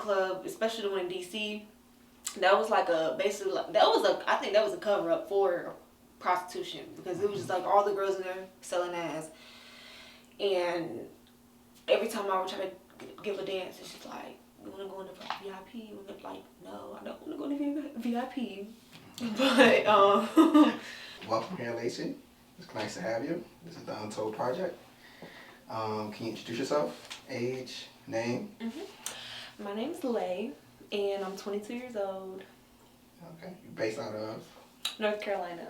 club, especially the one in DC. That was like basically I think that was a cover up for prostitution, because it was just like all the girls in there selling ass, and every time I would try to give a dance, it's just like, you want to go in the VIP? And like, no, I don't want to go in the VIP. But Welcome here, Lacy. It's nice to have you. This is the Untold project. Can you introduce yourself? Age, name? My name's Lay, and I'm 22 years old. Okay. You're based out of? North Carolina.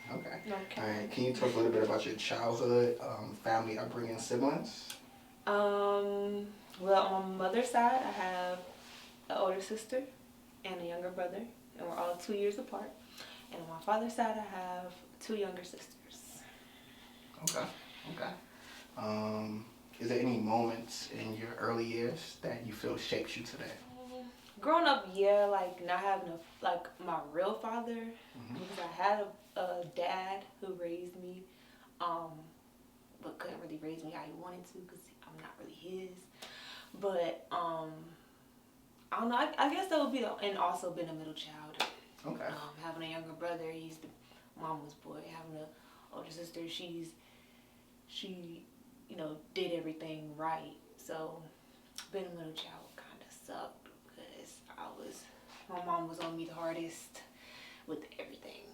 Okay. Okay. All right. Can you talk a little bit about your childhood, family upbringing, siblings? Well, on my mother's side, I have an older sister and a younger brother, and we're all 2 years apart. And on my father's side, I have 2 younger sisters. Okay. Is there any moments in your early years that you feel shaped you today? Growing up, yeah, like not having my real father, because I had a dad who raised me, but couldn't really raise me how he wanted to, because I'm not really his. But I don't know. I guess that would be and also being a middle child. Okay. Having a younger brother, he's the mama's boy. Having an older sister, she did everything right. So being a middle child kind of sucked, because my mom was on me the hardest with everything.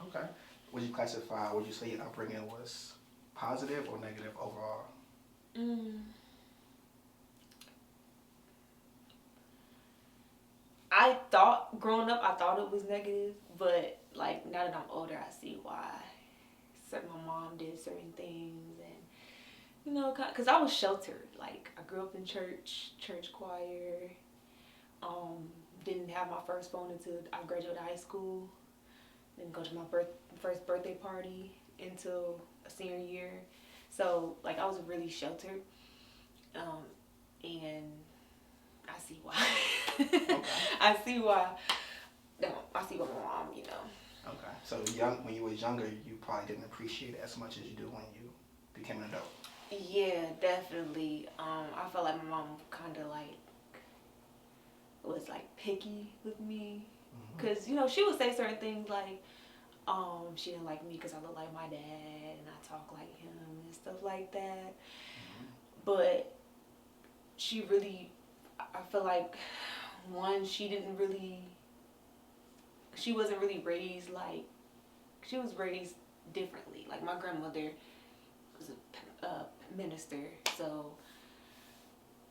Okay. Would you say your upbringing was positive or negative overall? Growing up, I thought it was negative, but like now that I'm older, I see why. My mom did certain things, and because I was sheltered. Like, I grew up in church choir. Didn't have my first phone until I graduated high school. Didn't go to my first birthday party until a senior year. So like, I was really sheltered, and I see why. Okay. I see why my mom, Okay. So when you was younger, you probably didn't appreciate it as much as you do when you became an adult. Yeah, definitely. I felt like my mom kind of like was like picky with me, because she would say certain things like she didn't like me because I look like my dad and I talk like him and stuff like that. But she really, I feel like, one, she wasn't really raised like, she was raised differently. Like, my grandmother was a minister, so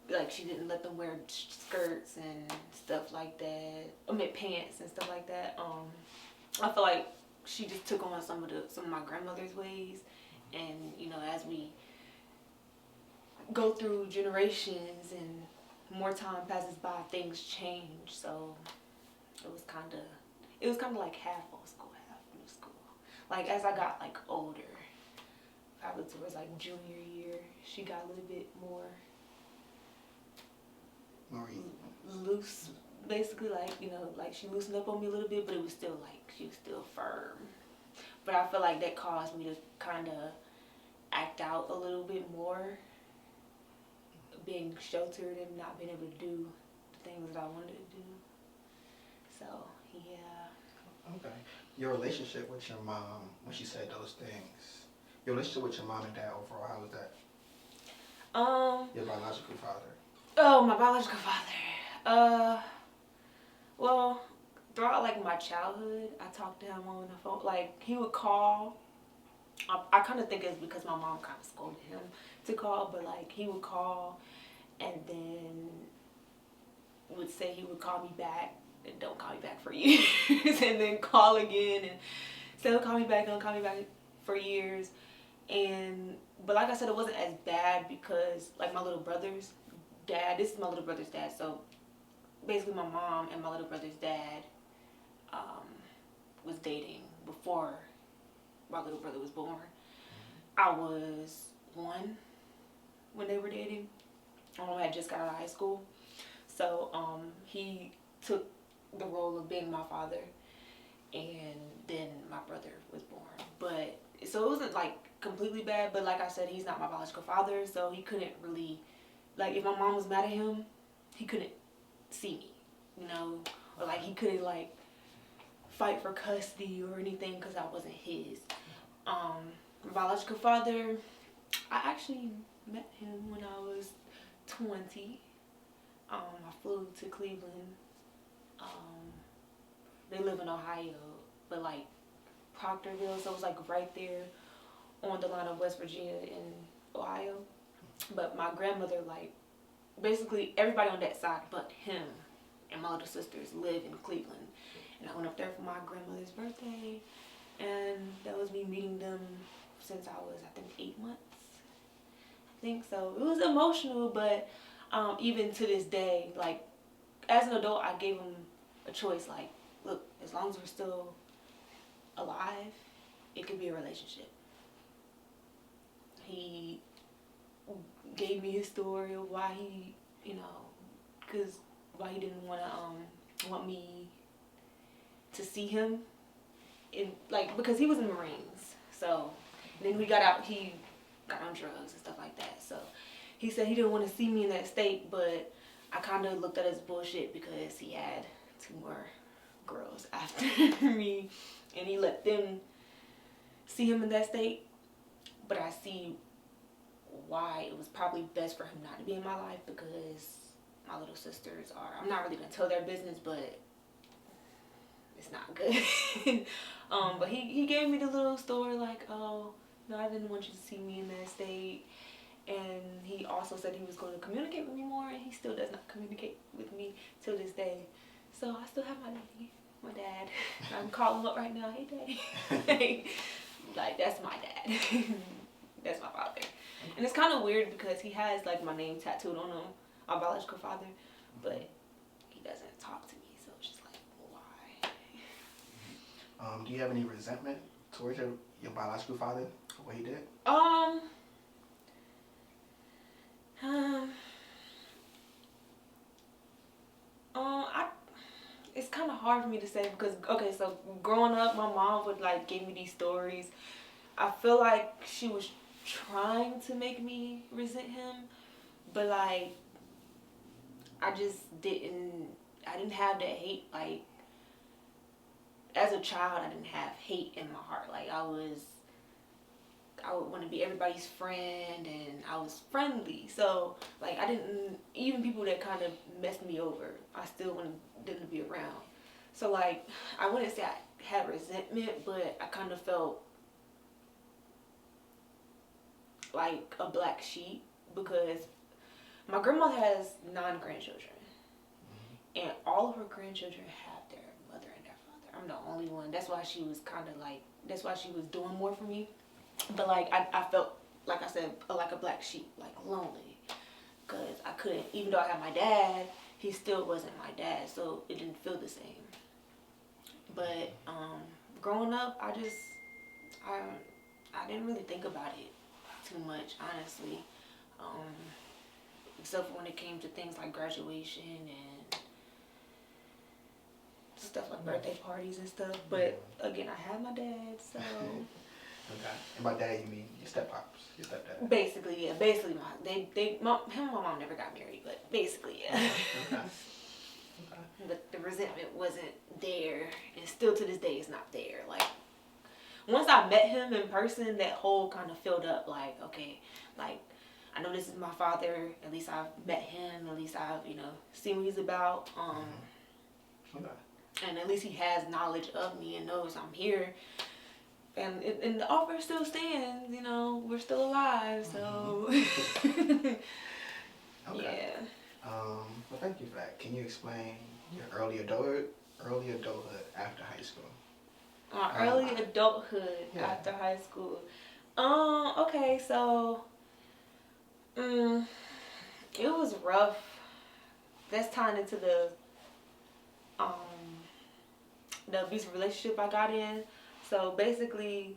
like, she didn't let them wear skirts and stuff like that. I mean, pants and stuff like that. I feel like she just took on some of my grandmother's ways, and as we go through generations and more time passes by, things change. So it was kind of like half old school, half new school. Like, as I got like older, probably towards like junior year, she got a little bit more loose, basically. Like, like, she loosened up on me a little bit, but it was still like, she was still firm. But I feel like that caused me to kind of act out a little bit more, being sheltered and not being able to do the things that I wanted to do. So, yeah. Okay. Your relationship with your mom, when she said those things, your relationship with your mom and dad overall, how was that? Your biological father. Oh, my biological father. Well, throughout like my childhood, I talked to him on the phone. Like, he would call. I kind of think it's because my mom kind of scolded him to call, but like, he would call and then would say he would call me back and don't call me back for years, and then call again and say he'll call me back, don't call me back for years. But like I said, it wasn't as bad, because like, my little brother's dad, this is my little brother's dad, so basically my mom and my little brother's dad was dating before my little brother was born. I was 1 when they were dating. I had just got out of high school, so he took the role of being my father, and then my brother was born. But so it wasn't like completely bad, but like I said, he's not my biological father, so he couldn't really, like, if my mom was mad at him, he couldn't see me, you know, or like he couldn't like fight for custody or anything because I wasn't his. My biological father, I actually met him when I was 20. I flew to Cleveland. They live in Ohio, but like Proctorville, so it was like right there on the line of West Virginia and Ohio. But my grandmother, like, basically everybody on that side but him and my little sisters live in Cleveland. And I went up there for my grandmother's birthday, and that was me meeting them since I was, I think, 8 months. I think so. It was emotional, but even to this day, like, as an adult, I gave him a choice. Like, look, as long as we're still alive, it could be a relationship. He gave me his story of why he, you know, why he didn't want me to see him, because he was in the Marines. So then we got out, he got on drugs and stuff like that. So he said he didn't want to see me in that state, but I kind of looked at it as bullshit because he had 2 more girls after me, and he let them see him in that state. But I see why it was probably best for him not to be in my life, because my little sisters are, I'm not really going to tell their business, but it's not good. But he gave me the little story like, oh, no, I didn't want you to see me in that state. And he also said he was going to communicate with me more, and he still does not communicate with me till this day. So I still have my dad. I'm calling him up right now. Hey, Daddy. Like, that's my dad. That's my father. And it's kind of weird because he has like my name tattooed on him, my biological father, but he doesn't talk to me, so it's just like, why? Do you have any resentment towards your biological father for what he did? It's kind of hard for me to say because, okay, so growing up, my mom would like give me these stories. I feel like she was trying to make me resent him, but like I didn't have that hate. Like, as a child, I didn't have hate in my heart. Like, I would want to be everybody's friend, and I was friendly. So like, I didn't, even people that kind of messed me over, I still wanted them to be around. So like, I wouldn't say I had resentment, but I kind of felt like a black sheep because my grandmother has 9 grandchildren, and all of her grandchildren have their mother and their father. I'm the only one. That's why she was kind of like, that's why she was doing more for me. But like, I felt, like I said, like a black sheep, like lonely, because I couldn't, even though I had my dad, he still wasn't my dad, so it didn't feel the same. But growing up, I didn't really think about it too much, honestly, except for when it came to things like graduation and stuff like birthday parties and stuff. But again, I had my dad, so. Okay. And by dad, you mean your step-pops, your stepdad? Basically, yeah. Basically, him and my mom never got married, but basically, yeah. Okay. But the resentment wasn't there, and still to this day, it's not there. Like, once I met him in person, that hole kind of filled up. Like, okay, like, I know this is my father. At least I've met him. At least I've, seen what he's about. Okay. And at least he has knowledge of me and knows I'm here. And the offer still stands, we're still alive, so. Okay. Yeah. Well, thank you for that. Can you explain your early adulthood after high school? Early adulthood after high school. Okay, so, it was rough. That's tying into the abusive relationship I got in. So basically,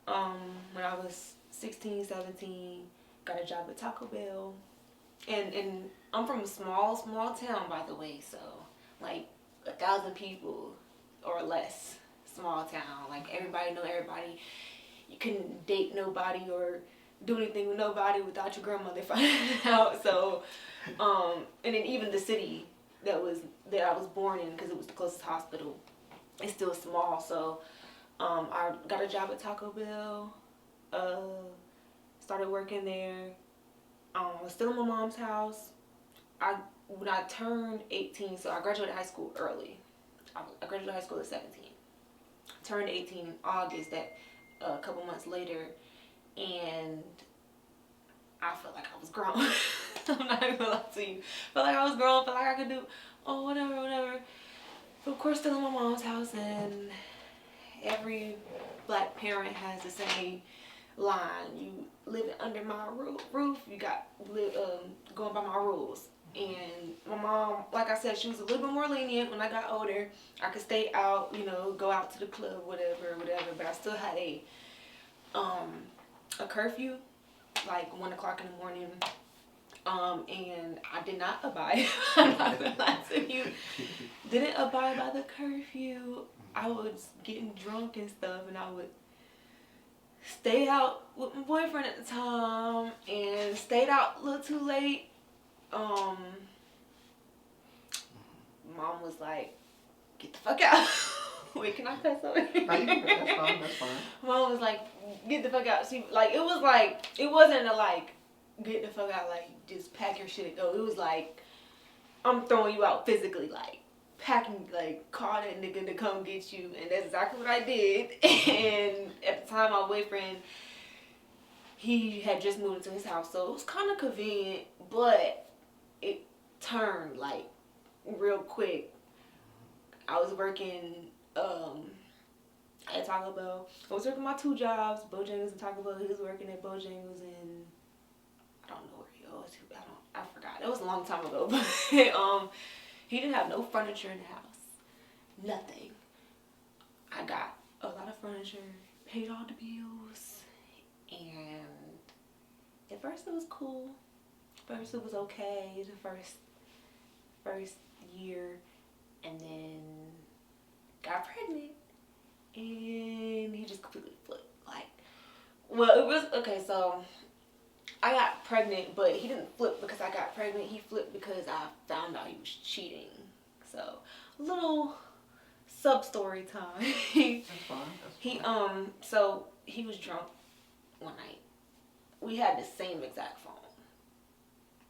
when I was 16, 17, got a job at Taco Bell. And I'm from a small town, by the way. So, like, 1,000 people or less. Small town. Like, everybody know everybody. You couldn't date nobody or do anything with nobody without your grandmother finding out. So, And then even the city that I was born in, because it was the closest hospital, it's still small. So I got a job at Taco Bell. Started working there. I was still in my mom's house. When I turned 18, so I graduated high school early. I graduated high school at 17. Turned 18 in August, that a couple months later, and I felt like I was grown. I'm not even gonna lie to you. Felt like I was grown, felt like I could do, whatever. But of course, still in my mom's house, and every black parent has the same line. You living under my roof, you got going by my rules. And my mom, like I said, she was a little bit more lenient when I got older. I could stay out, go out to the club, whatever. But I still had a curfew, like 1 o'clock in the morning. And I did not abide. I'm not gonna lie to you. Didn't abide by the curfew. I was getting drunk and stuff, and I would stay out with my boyfriend at the time, and stayed out a little too late. Mom was like, "Get the fuck out." Wait, can I pass over? No, you can, that's fine. Mom was like, "Get the fuck out." She it wasn't a like, get the fuck out, like just pack your shit and go. It was like, I'm throwing you out physically, like packing, like call that nigga to come get you, and that's exactly what I did. And at the time, my boyfriend, he had just moved into his house, so it was kind of convenient, but it turned like real quick. I was working at Taco Bell. I was working my 2 jobs, Bojangles and Taco Bell. He was working at Bojangles, and I don't know where he was. I forgot. It was a long time ago, but he didn't have no furniture in the house. Nothing. I got a lot of furniture, paid all the bills, and at first it was cool. First it was okay, the first year, and then got pregnant, and he just completely flipped. Like, well, it was, okay, so I got pregnant, but he didn't flip because I got pregnant. He flipped because I found out he was cheating. So, a little sub-story time. That's fine. So he was drunk one night. We had the same exact phone.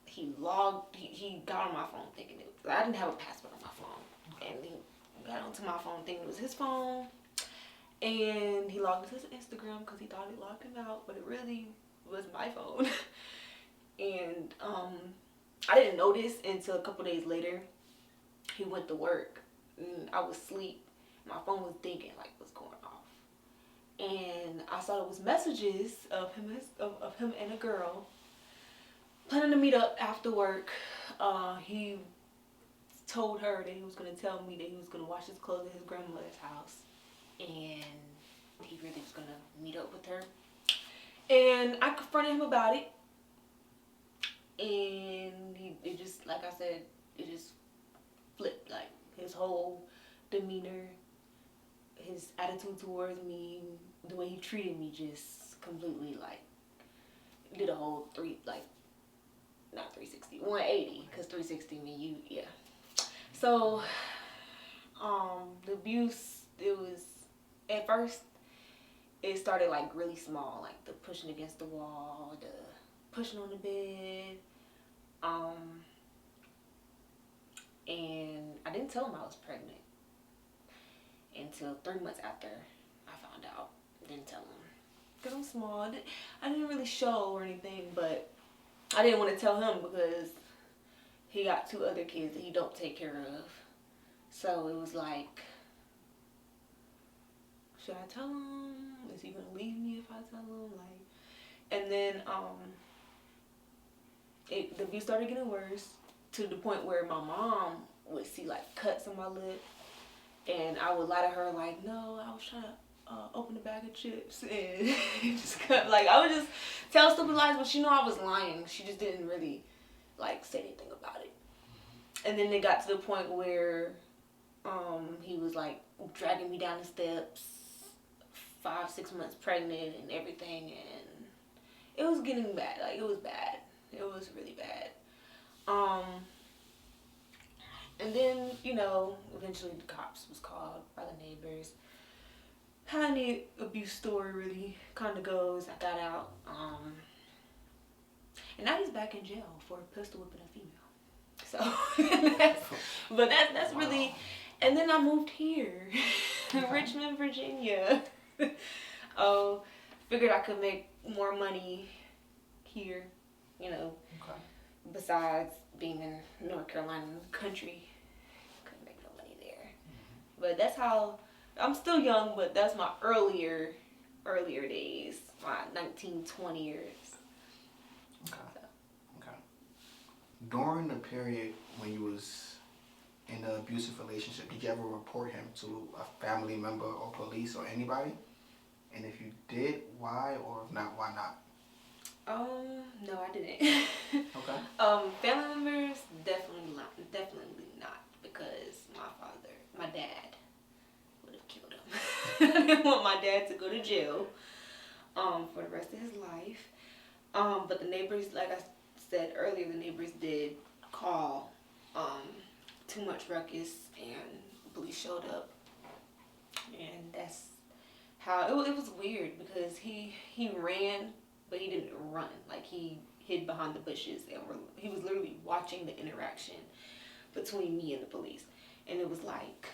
He got on my phone thinking I didn't have a password on my phone. And he got onto my phone thinking it was his phone. And he logged into his Instagram because he thought it logged him out, but it really was my phone. And I didn't notice until a couple days later. He went to work, and I was asleep. My phone was thinking like, what's going off? And I saw it was messages of him and a girl planning to meet up after work. He told her that he was going to tell me that he was going to wash his clothes at his grandmother's house, and he really was going to meet up with her. And I confronted him about it, and it just, like I said, it just flipped. Like, his whole demeanor, his attitude towards me, the way he treated me, just completely, like, did a whole not 360, 180, because 360 mean yeah. So, the abuse, it was, at first, it started like really small, like the pushing against the wall, the pushing on the bed, and I didn't tell him I was pregnant until 3 months after I found out. Didn't tell him, because I'm small. I didn't really show or anything, but I didn't want to tell him because he got 2 other kids that he don't take care of. So it was like, should I tell him? Is he gonna leave me if I tell him? Like, and then the abuse started getting worse to the point where my mom would see like cuts on my lip, and I would lie to her like, no, I was trying to open a bag of chips, and just cut. Like, I would just tell stupid lies, but she knew I was lying. She just didn't really like say anything about it. And then it got to the point where he was like dragging me down the steps, 5-6 months pregnant and everything, and it was getting bad. Like, it was bad. It was really bad. Um, and then, you know, eventually the cops was called by the neighbors. How the abuse story really kind of goes. I got out. And now he's back in jail for pistol whipping a female. So, that's really. And then I moved here, Richmond, Virginia. Oh, figured I could make more money here, you know. Okay. Besides being in North Carolina country, couldn't make no money there. But that's how. I'm still young, but that's my earlier days, my 19, 20 years. Okay. Okay. During the period when you was in an abusive relationship, did you ever report him to a family member or police or anybody? And if you did, why? Or if not, why not? No, I didn't. Okay. Family members, definitely not, because my dad would have killed him. I didn't want my dad to go to jail, for the rest of his life. But the neighbors, like I said earlier, the neighbors did call, too much ruckus, and police showed up, and that's how it was weird, because he ran, but he didn't run. Like, he hid behind the bushes, and he was literally watching the interaction between me and the police, and it was like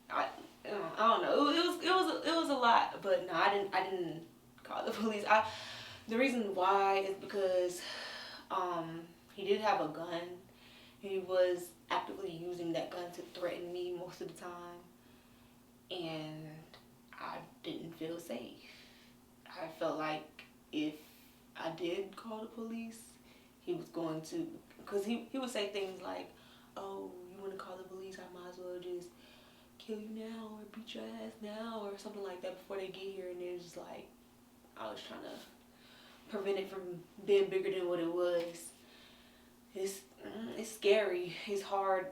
I don't know. It was a lot, but no, I didn't call the police. The reason why is because he did have a gun. He was actively using that gun to threaten me most of the time, and I didn't feel safe. I felt like if I did call the police, he was going to, because he would say things like, "Oh, you want to call the police? I might as well just kill you now or beat your ass now," or something like that before they get here. And it's just like, I was trying to prevent it from being bigger than what it was. It's scary. It's hard.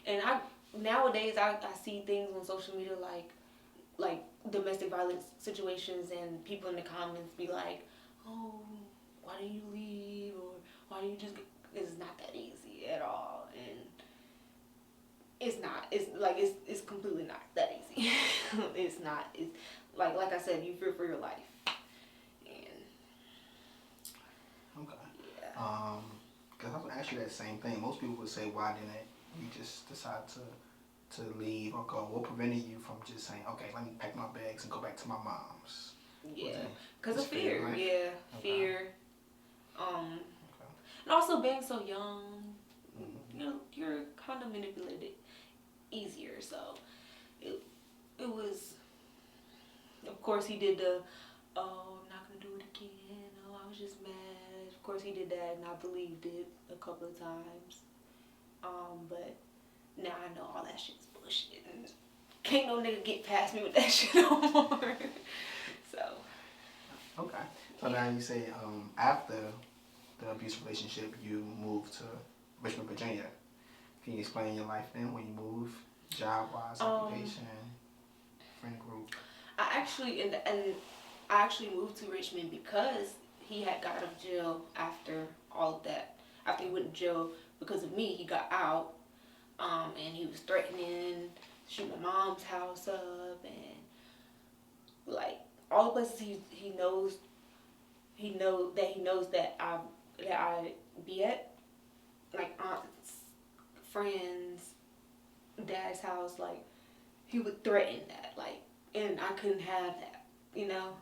And nowadays I see things on social media like domestic violence situations, and people in the comments be like, "Oh, why do you leave?" or "Why do you just get..." It's not that easy at all. And it's not. It's completely not that easy. It's not. It's like I said, you fear for your life. And Okay. yeah. Because I was gonna ask you that same thing. Most people would say, why didn't you just decide to leave or go? What prevented you from just saying, okay, let me pack my bags and go back to my mom's? Yeah, because of fear. Right? Yeah, Okay. fear. Okay. And also being so young, Mm-hmm. you know, you're kind of manipulated easier. So it was. Of course, he did the, "Oh, I'm not gonna do it again. Oh, I was just mad." Of course, he did that, and I believed it a couple of times. But now I know all that shit's bullshit, and can't no nigga get past me with that shit no more. So. Okay. So now you say after the abusive relationship, you moved to Richmond, Virginia. Can you explain your life then when you moved, job-wise, occupation, friend group? I actually moved to Richmond because he had got out of jail after all of that. After he went to jail because of me, he got out, and he was threatening to shoot my mom's house up, and like all the places he knows that I be at, like aunts, friends, dad's house, like he would threaten that, like, and I couldn't have that, you know,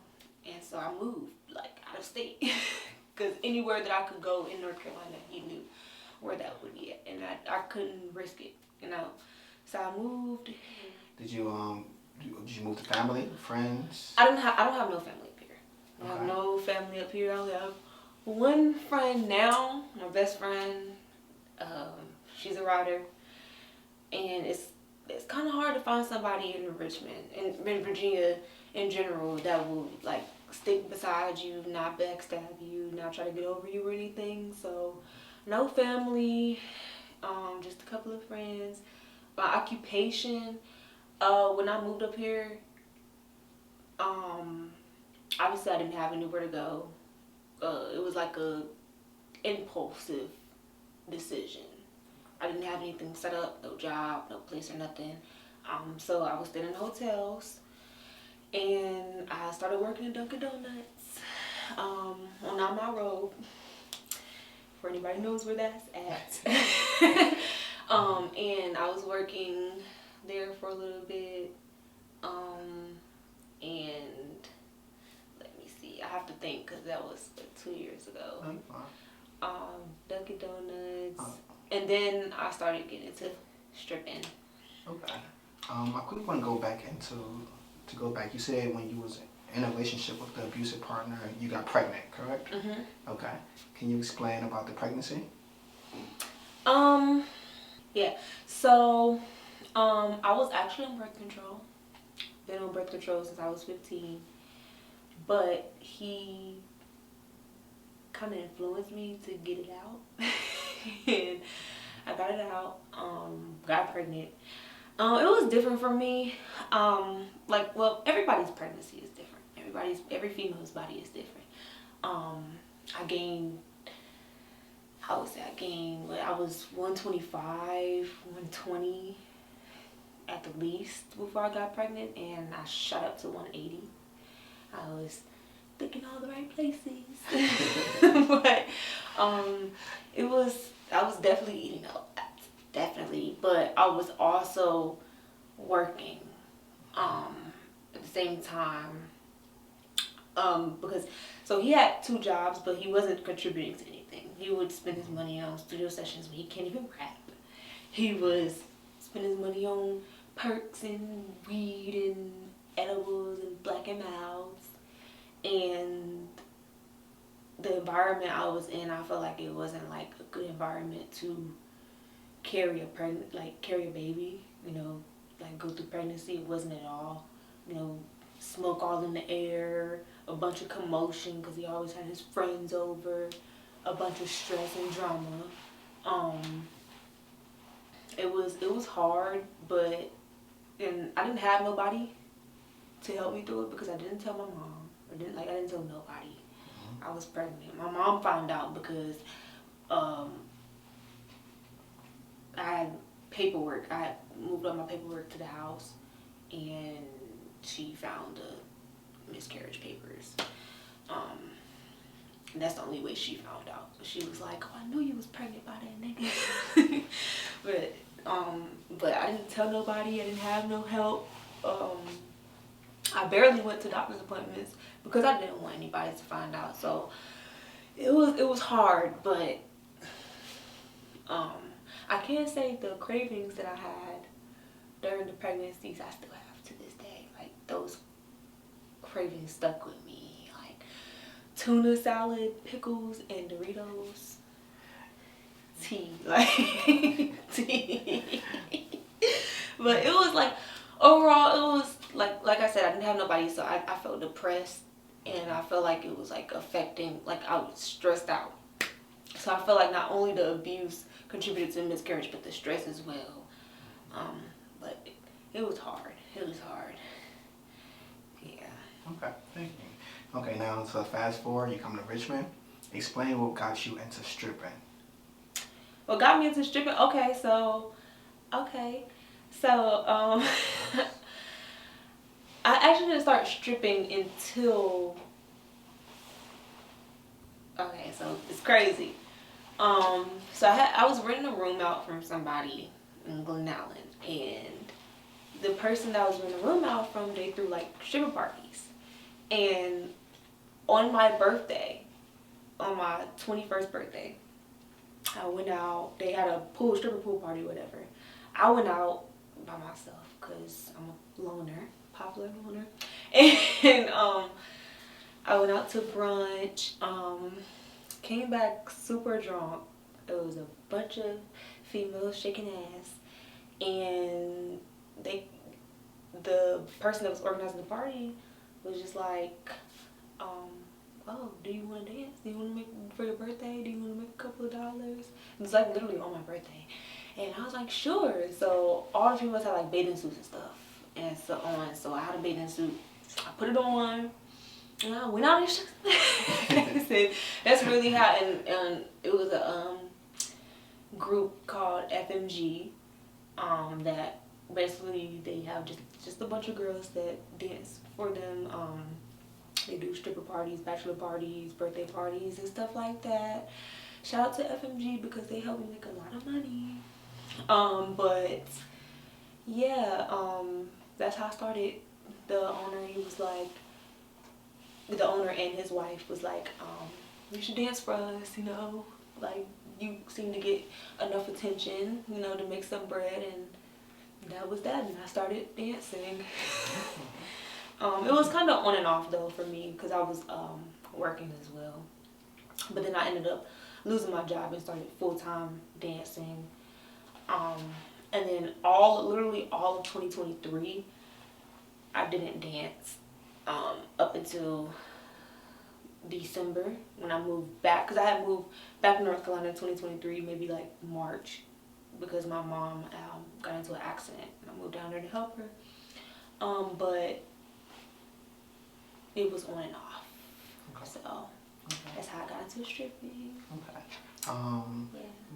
and so I moved like out of state, because anywhere that I could go in North Carolina, he knew where that would be at, and I couldn't risk it, you know, so I moved. Did you move to family, friends? I don't have no family up here. I Okay. have no family up here. I only have one friend now, my best friend. She's a writer, and it's kind of hard to find somebody in Richmond and in Virginia in general that will like stick beside you, not backstab you, not try to get over you or anything. So, no family, just a couple of friends. My occupation, when I moved up here, obviously I didn't have anywhere to go. It was like a impulsive decision. I didn't have anything set up, no job, no place or nothing. So I was staying in hotels, and I started working at Dunkin' Donuts on my Road. For anybody knows where that's at. And I was working there for a little bit. And let me see, I have to think because that was 2 years ago. Dunkin' Donuts, and then I started getting into stripping. Okay. I quickly want to go back to go back. You said when you was in a relationship with the abusive partner, you got pregnant, correct? Mm-hmm. Okay. Can you explain about the pregnancy? Yeah. So, I was actually on birth control. Been on birth control since I was 15. But he kind of influenced me to get it out. And I got it out. Got pregnant. It was different for me. Everybody's pregnancy is different. Every female's body is different. I was 125, 120 at the least before I got pregnant, and I shot up to 180. I was thinking all the right places. But I was definitely eating a lot. Definitely. But I was also working at the same time. Because he had 2 jobs, but he wasn't contributing to anything. He would spend his money on studio sessions when he can't even rap. He was spending his money on perks and weed and edibles and Black and Milds. And the environment I was in, I felt like it wasn't like a good environment to carry a baby, go through pregnancy. It wasn't at all. Smoke all in the air, a bunch of commotion because he always had his friends over, a bunch of stress and drama. It was hard, and I didn't have nobody to help me through it because I didn't tell my mom. I didn't tell nobody I was pregnant. My mom found out because I had paperwork. I had moved all my paperwork to the house, and she found the miscarriage papers. And that's the only way she found out. She was like, "Oh, I knew you was pregnant by that nigga." But I didn't tell nobody. I didn't have no help. I barely went to doctor's appointments because I didn't want anybody to find out. So it was hard, but I can't say the cravings that I had during the pregnancies I still have to this day. Like, those cravings stuck with me. Like tuna salad, pickles, and Doritos. Tea. Tea. But it was like, overall, it was like I said, I didn't have nobody, so I felt depressed, and I felt like it was like affecting, like I was stressed out. So I felt like not only the abuse contributed to the miscarriage, but the stress as well. But it was hard. It was hard. Yeah. Okay, thank you. Okay, now so fast forward, you come to Richmond. Explain what got you into stripping. What got me into stripping? Okay, so I actually didn't start stripping until, so it's crazy. So I was renting a room out from somebody in Glen Allen, and the person that I was renting the room out from, they threw like stripper parties. And on my birthday, on my 21st birthday, I went out. They had a stripper pool party, whatever. I went out by myself because I'm a loner, popular loner. And I went out to brunch, came back super drunk. It was a bunch of females shaking ass, and the person that was organizing the party was just like, "Oh, do you want to dance? Do you want to make for your birthday? Do you want to make a couple of dollars?" It was like literally on my birthday, and I was like, "Sure." So all the females had like bathing suits and stuff, and so on. So I had a bathing suit. I put it on. went out and that's really how, and it was a group called FMG, that basically they have just a bunch of girls that dance for them. They do stripper parties, bachelor parties, birthday parties, and stuff like that. Shout out to FMG because they help me make a lot of money. But yeah, that's how I started. The owner and his wife was like, you should dance for us, you know, like you seem to get enough attention, you know, to make some bread, and that was that, and I started dancing. It was kind of on and off though for me because I was working as well, but then I ended up losing my job and started full-time dancing, and then literally all of 2023 I didn't dance up until December when I moved back, because I had moved back to North Carolina in 2023, maybe like March, because my mom got into an accident and I moved down there to help her. But it was on and off. Okay. So that's how I got into stripping. Okay.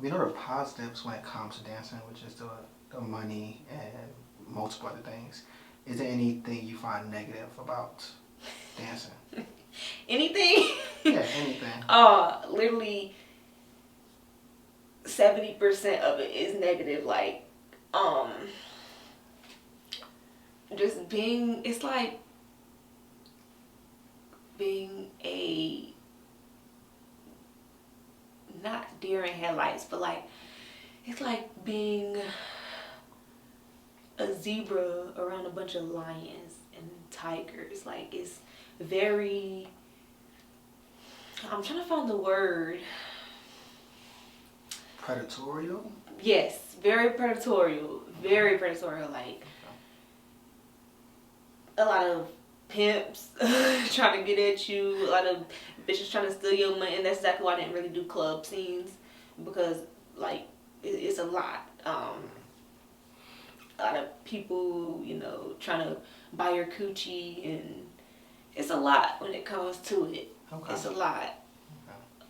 We know the positives when it comes to dancing, which is the money and multiple other things. Is there anything you find negative about dancing? Anything? Yeah, anything. Literally 70% of it is negative. Like, just being, it's like being a, not deer in headlights, but like, it's like being a zebra around a bunch of lions and tigers. Like, it's very, I'm trying to find the word. Predatorial? Yes, very predatorial. Very predatorial. Like, a lot of pimps trying to get at you, a lot of bitches trying to steal your money, and that's exactly why I didn't really do club scenes, because like it's a lot. A lot of people, you know, trying to buy your coochie, and it's a lot when it comes to it. Okay. It's a lot.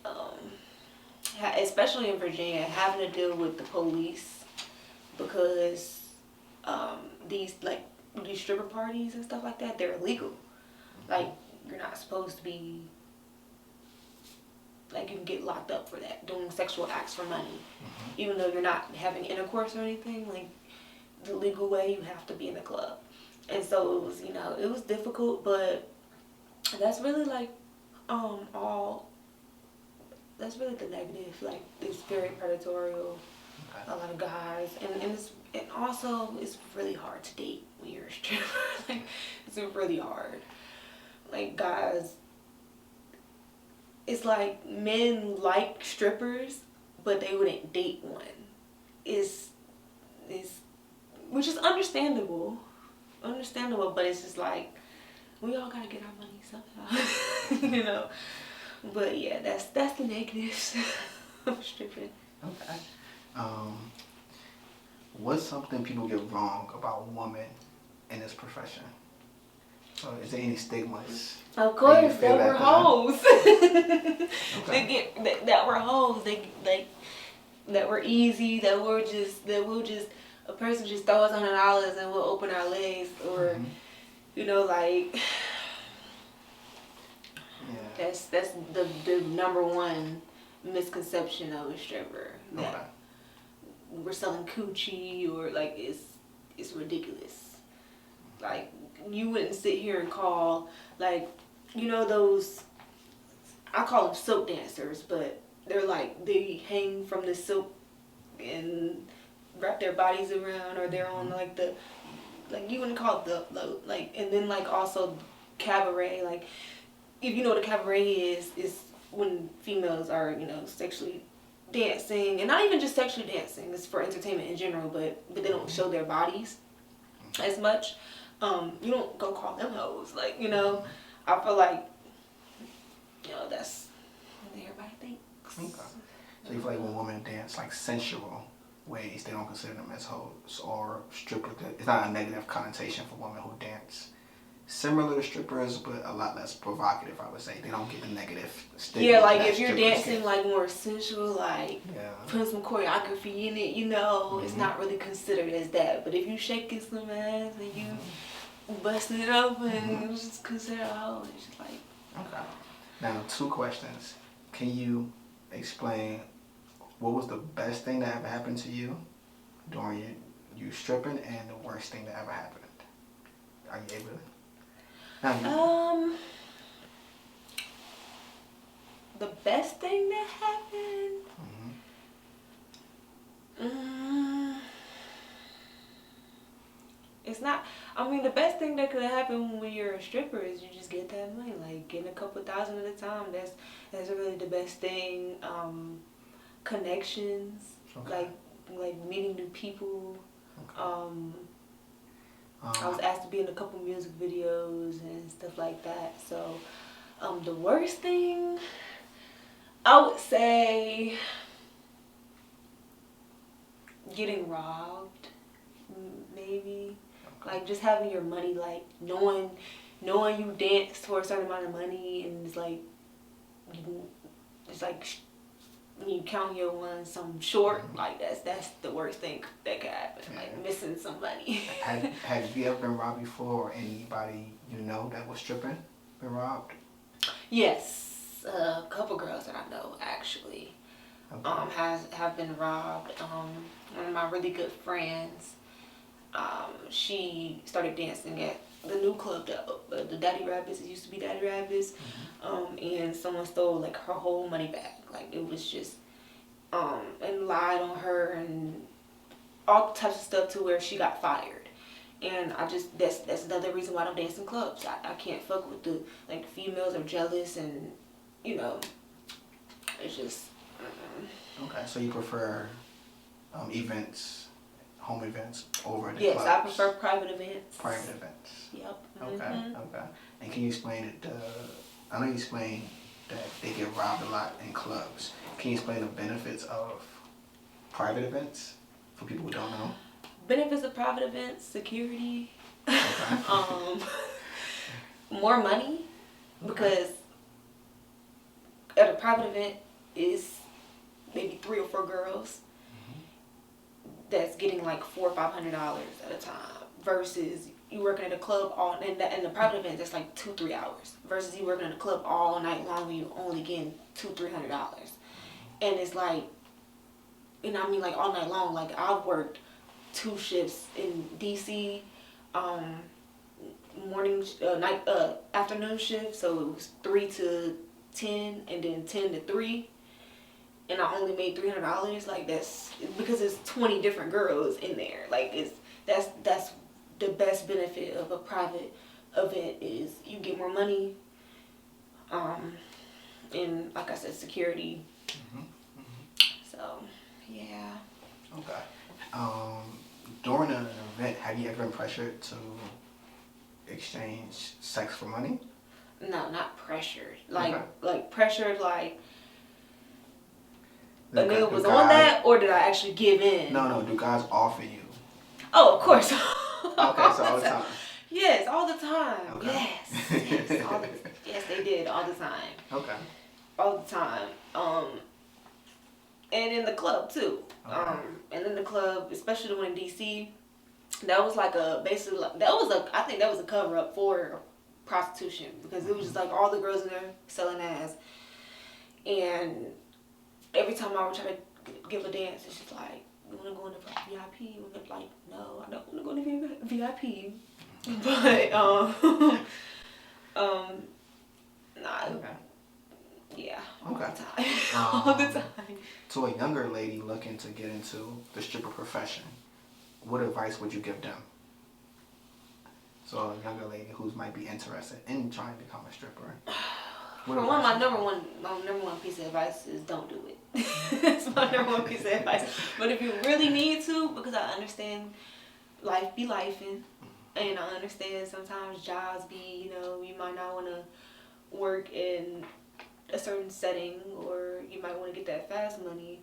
Okay. Especially in Virginia, having to deal with the police, because these stripper parties and stuff like that, they're illegal. Like, you're not supposed to be, like, you can get locked up for that, doing sexual acts for money. Even though you're not having intercourse or anything, like, the legal way, you have to be in a club. And so it was, you know, it was difficult, but that's really like that's really the negative. Like, it's very predatorial. Okay. A lot of guys, and also it's really hard to date when you're a stripper. Like, it's really hard. Like, guys, it's like men like strippers, but they wouldn't date one. It's which is understandable, but it's just like, we all gotta get our money somehow. You know. But yeah, that's the negatives of stripping. Okay. What's something people get wrong about women in this profession? So is there any stigmas? Of course, that were hoes. Okay. That were hoes. That were easy. That will just a person just throw us $100 and we'll open our legs, or you know, like, yeah. That's the number one misconception of a stripper, that we're selling coochie, or like it's ridiculous. Like, you wouldn't sit here and call, like, you know, those, I call them silk dancers, but they're like, they hang from the silk and wrap their bodies around, or they're on like the, like, you wouldn't call it the like, and then like also cabaret. Like, if you know what a cabaret is when females are, you know, sexually dancing, and not even just sexually dancing, it's for entertainment in general, but they don't show their bodies as much. You don't go call them hoes. Like, you know, I feel like, you know, that's what everybody thinks. Okay. So you feel like when women dance like sensual ways, they don't consider them as hoes, or strictly, it's not a negative connotation for women who dance similar to strippers, but a lot less provocative, I would say. They don't get the negative stigma. Yeah, like that if you're strippers dancing get. like more sensual, like putting some choreography in it, it's not really considered as that. But if you shaking some ass and you busting it open, it's just considered a hoe. It's just like. Okay. Now, 2 questions. Can you explain what was the best thing that ever happened to you during you stripping, and the worst thing that ever happened? Are you able to? The best thing that happened. It's not. I mean, the best thing that could happen when you're a stripper is you just get that money, like getting a couple thousand at a time. That's really the best thing. Connections, like meeting new people. Okay. I was asked to be in a couple music videos and stuff like that. So, the worst thing, I would say, getting robbed, maybe. Like just having your money, like knowing you danced for a certain amount of money, and it's like you count your ones some short. Like that's the worst thing that could happen. Yeah. Like missing some money. Have you ever been robbed before, or anybody you know that was stripping been robbed? Yes, a couple girls that I know actually have been robbed. One of my really good friends, she started dancing at the new club, the Daddy Rabbits. It used to be Daddy Rabbits, and someone stole like her whole money bag. Like it was just, and lied on her and all types of stuff to where she got fired. And I just that's another reason why I don't dance in clubs. I can't fuck with the females are jealous, and it's just. Okay, so you prefer events, home events over the clubs? Yes, I prefer private events. Private events. Yep. Okay. And can you explain it? I know you explained that they get robbed a lot in clubs. Can you explain the benefits of private events for people who don't know? Benefits of private events: security, okay. More money, because at a private event is maybe 3 or 4 girls that's getting like $400 or $500 at a time, versus you working at a club in the private event that's like 2-3 hours, versus you working in a club all night long when you only getting $200-$300, and it's like, like all night long. Like I've worked 2 shifts in DC, afternoon shift, so it was 3 to 10 and then 10 to 3, and I only made $300. Like that's because it's 20 different girls in there. Like that's the best benefit of a private event is you get more money, and like I said, security. So yeah. Okay. During an event, have you ever been pressured to exchange sex for money? No, not pressured. Like pressured, like a nigga was on that, or did I actually give in? No. Do guys offer you? Oh, of course. Okay, so all the time. Yes, all the time. Okay. Yes, they did all the time. Okay. All the time. And in the club too. Okay. And in the club, especially the one in DC, that was like I think that was a cover up for prostitution, because it was just like all the girls in there selling ass, and every time I would try to give a dance, it's just like, you want to go in the VIP? I'm like, no, I don't want to go in the VIP. But nah. Okay. Yeah. Okay. All the time. All the time. To a younger lady looking to get into the stripper profession, what advice would you give them? So a younger lady who might be interested in trying to become a stripper. My number one piece of advice is don't do it. That's my number one piece of advice. But if you really need to, because I understand life be lifing, and I understand sometimes jobs be, you might not want to work in a certain setting, or you might want to get that fast money.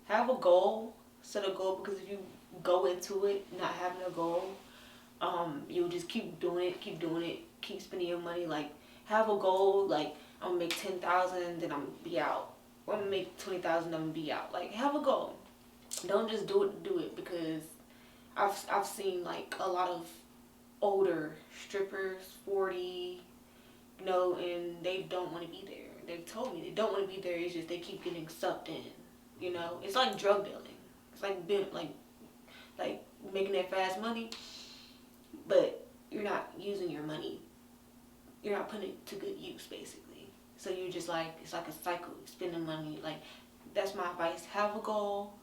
Have a goal, set a goal, because if you go into it not having a goal, you'll just keep doing it, keep spending your money. Like, have a goal. Like, I'm gonna make 10,000, then I'm gonna be out. Or I'm gonna make 20,000, I'm gonna be out. Like, have a goal. Don't just do it because I've seen like a lot of older strippers, 40, and they don't want to be there. They've told me they don't want to be there. It's just they keep getting sucked in. It's like drug dealing. It's like being like making that fast money, but you're not using your money. You're not putting it to good use, basically. So you're just like, it's like a cycle, spending money. Like, that's my advice. Have a goal.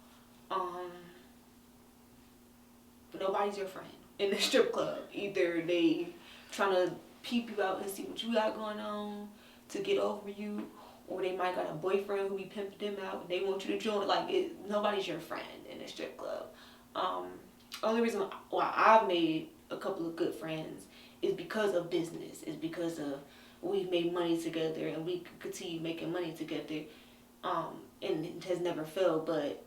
Nobody's your friend in the strip club. Either they trying to peep you out and see what you got going on to get over you, or they might got a boyfriend who be pimping them out and they want you to join. Like, nobody's your friend in the strip club. Only reason why I've made a couple of good friends is because of business. Is because of we've made money together and we can continue making money together. And it has never failed. But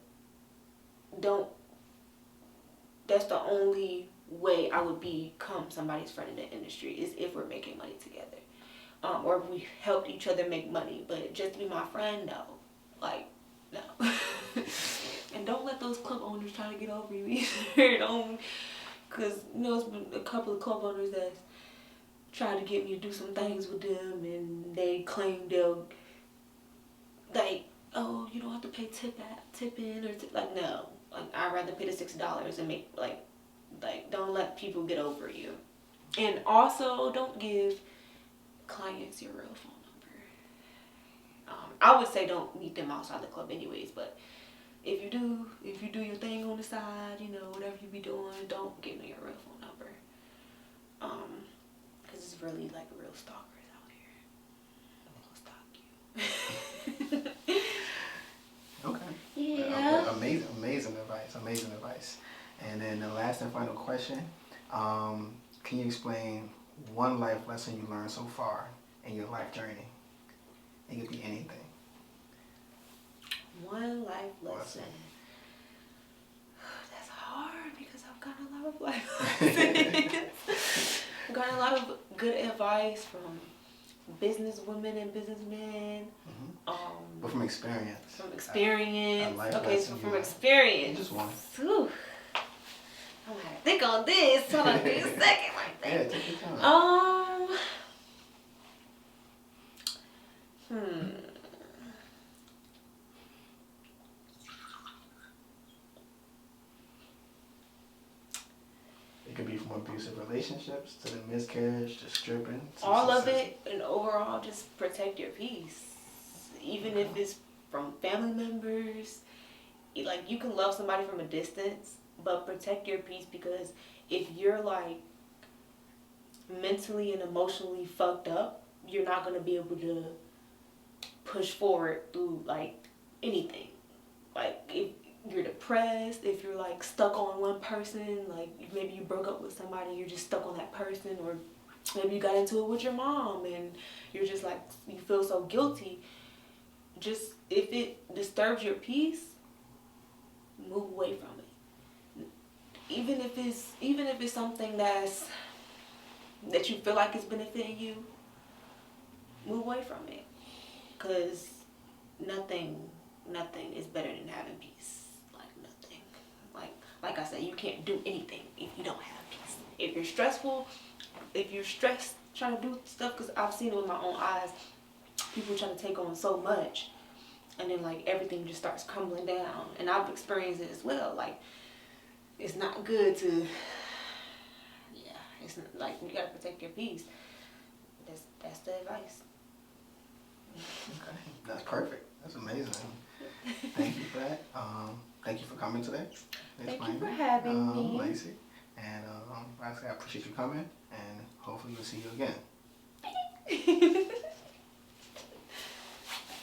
that's the only way I would become somebody's friend in the industry, is if we're making money together. Or if we helped each other make money. But just to be my friend, no. Like, no. And don't let those club owners try to get over you either. Don't, because it's been a couple of club owners that tried to get me to do some things with them, and they claim they'll, like, oh, you don't have to pay tip in, or like, no. Like, I'd rather pay the $6 and make, like, don't let people get over you. And also, don't give clients your real phone number. I would say don't meet them outside the club anyways, but if you do your thing on the side, whatever you be doing, don't give me your real phone number. Because it's really like real stalkers out here. They'll stalk you. Okay. Yeah. Amazing advice. And then the last and final question, can you explain one life lesson you learned so far in your life journey? It could be anything. One life lesson. That's hard because I've gotten a lot of life lessons. I've gotten a lot of good advice from business women and businessmen. But from experience. From experience. Okay, so from experience. Just one. Whew. I'm gonna have to think on this. Hold on, give me a second. Yeah, take your time. It could be from abusive relationships to the miscarriage to stripping. To all success. of it, and overall, just protect your peace. Even if it's from family members, like, you can love somebody from a distance, but protect your peace, because if you're like mentally and emotionally fucked up, you're not gonna be able to push forward through like anything. Like, if you're depressed, if you're like stuck on one person, like maybe you broke up with somebody, you're just stuck on that person, or maybe you got into it with your mom and you're just like, you feel so guilty. Just, if it disturbs your peace, move away from it. Even if it's something that you feel like is benefiting you, move away from it. Cause nothing is better than having peace. Like, nothing. Like I said, you can't do anything if you don't have peace. If you're stressed trying to do stuff, cause I've seen it with my own eyes. People trying to take on so much, and then like everything just starts crumbling down. And I've experienced it as well. Like, it's not good to. It's like, you gotta protect your peace. That's the advice. Okay, that's perfect. That's amazing. Thank you for that. Thank you for coming today. Thank you for having me, Lacy. And I appreciate you coming, and hopefully we'll see you again.